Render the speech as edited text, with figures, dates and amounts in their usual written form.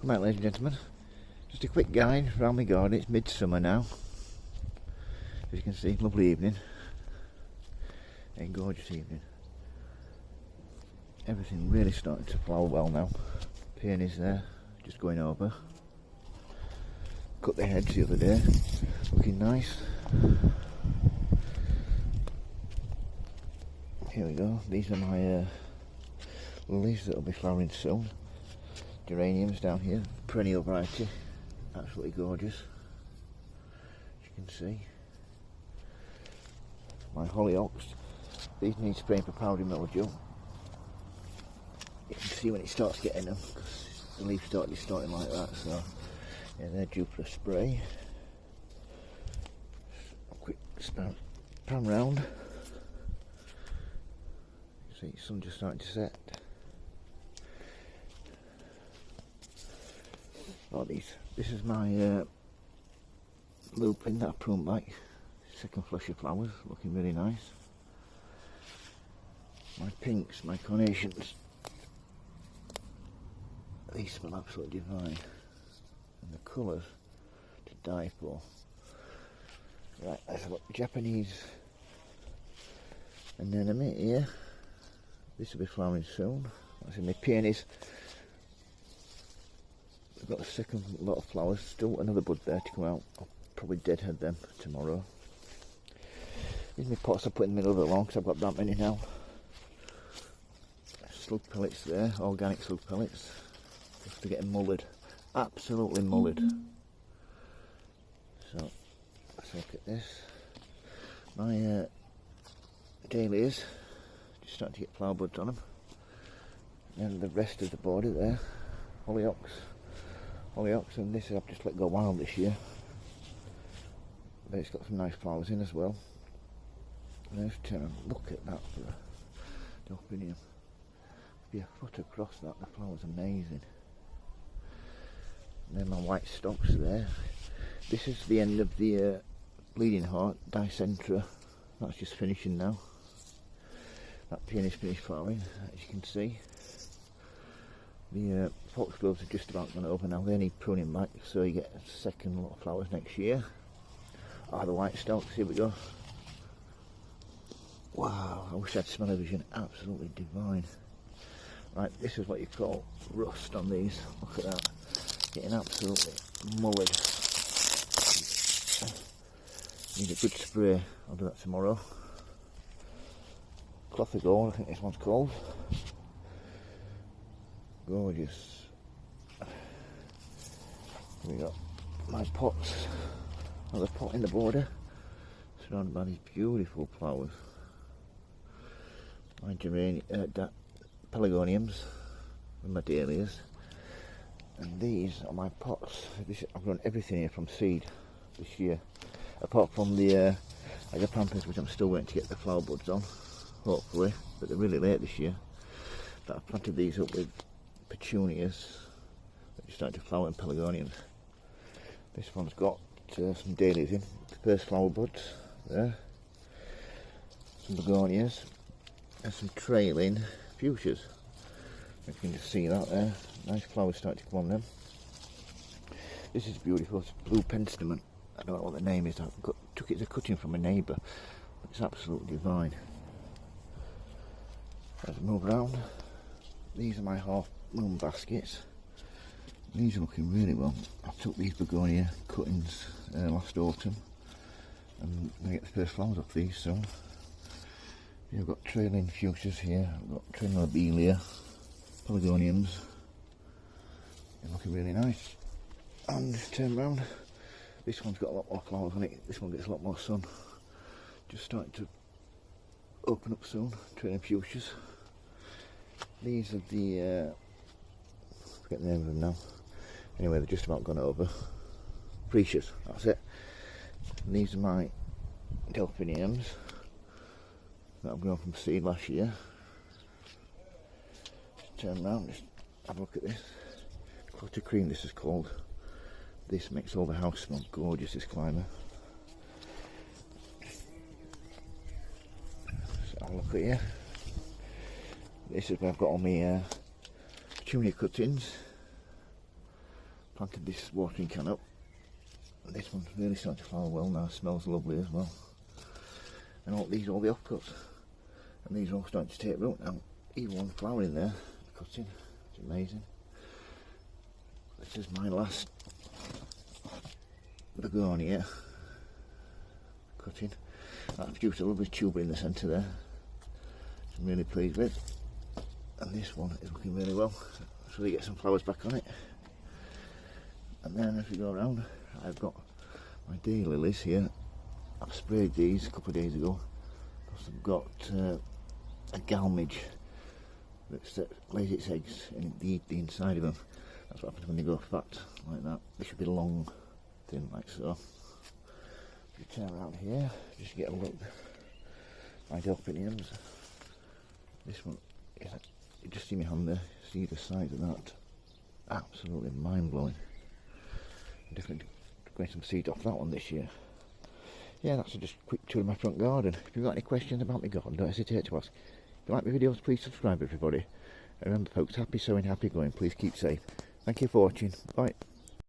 Welcome back, ladies and gentlemen. Just a quick guide around my garden. It's midsummer now. As you can see, lovely evening. A gorgeous evening. Everything really starting to flower well now. Peonies there, just going over. Cut the hedge the other day, looking nice. Here we go. These are my lilies that will be flowering soon. Geraniums down here, perennial variety, absolutely gorgeous, as you can see. My hollyhocks, these need spraying for powdery mildew. You can see when it starts getting them, because the leaves start distorting like that, so yeah, they're due for a spray. A quick pan round. See, the sun just starting to set. Oh, this is my lupin that I pruned back. Second flush of flowers, looking really nice. My pinks, my carnations, these smell absolutely divine, and the colours to die for. Right, let's have a look. Japanese anemone here. This will be flowering soon. That's in my peonies. I've got a second lot of flowers, still another bud there to come out. I'll probably deadhead them tomorrow. These are my pots I put in the middle of the lawn because I've got that many now. Slug pellets there, organic slug pellets. Just to get them mullered, absolutely mullered. So let's look at this. My dahlias, just starting to get flower buds on them. And the rest of the border there, hollyhocks, and this I've just let go wild this year. But it's got some nice flowers in as well. Let's turn and look at that for the delphinium. Be a foot across that, the flower's amazing. And then my white stalks there. This is the end of the bleeding heart, dicentra. That's just finishing now. That peony's finished flowering, as you can see. The foxgloves are just about gone over now. They need pruning back, so you get a second lot of flowers next year. Ah, the white stalks, here we go. Wow, I wish I'd smell a vision. Absolutely divine. Right, this is what you call rust on these. Look at that. Getting absolutely mullered. Need a good spray. I'll do that tomorrow. Cloth of gold, I think this one's called. Gorgeous. We got my pots. Another pot in the border, surrounded by these beautiful flowers. My pelargoniums and my dahlias. And these are my pots. I've grown everything here from seed this year, apart from the agapanthus, which I'm still waiting to get the flower buds on, hopefully, but they're really late this year. But I've planted these up with petunias that just started to flower, and pelargoniums. This one's got some dahlias in, the first flower buds there, some begonias, and some trailing fuchsias. You can just see that there, nice flowers starting to come on them. This is beautiful, it's blue penstemon. I don't know what the name is, took it as a cutting from a neighbour, but it's absolutely divine. Let's move around. These are my half moon baskets. These are looking really well. I took these begonia cuttings last autumn, and I'm going to get the first flowers off these soon. Yeah, I've got trailing fuchsias here, I've got trailing lobelia, pelargoniums. They're looking really nice. And just turn around. This one's got a lot more flowers on it. This one gets a lot more sun. Just starting to open up soon. Trailing fuchsias. These are the I forget the name of them now. Anyway, they're just about gone over. Precious, that's it. And these are my delphiniums that I've grown from seed last year. Just turn around, just have a look at this. Cottage cream, this is called. This makes all the house smell gorgeous, this climber. So have a look at here. This is where I've got all my petunia cuttings. planted this watering can up, and this one's really starting to flower well now. Smells lovely as well. And all these are all the offcuts, and these are all starting to take root now. Even one flower in there, cutting. It's amazing. This is my last begonia cutting. I've produced a lovely tuber in the centre there, which I'm really pleased with. And this one is looking really well, so we get some flowers back on it. And then as we go around, I've got my daylilies here. I've sprayed these a couple of days ago because I've got a galmage that lays its eggs in the inside of them. That's what happens when they go fat like that. They should be long, thin like so. If you turn around here, just get a look. My delphiniums. This one is, you just see my hand there. See the size of that. Absolutely mind blowing. I'm definitely going some seed off that one this year. Yeah, that's just a quick tour of my front garden. If you've got any questions about my garden, don't hesitate to ask. If you like my videos, please subscribe everybody. And remember folks, happy sowing, happy growing. Please keep safe. Thank you for watching. Bye.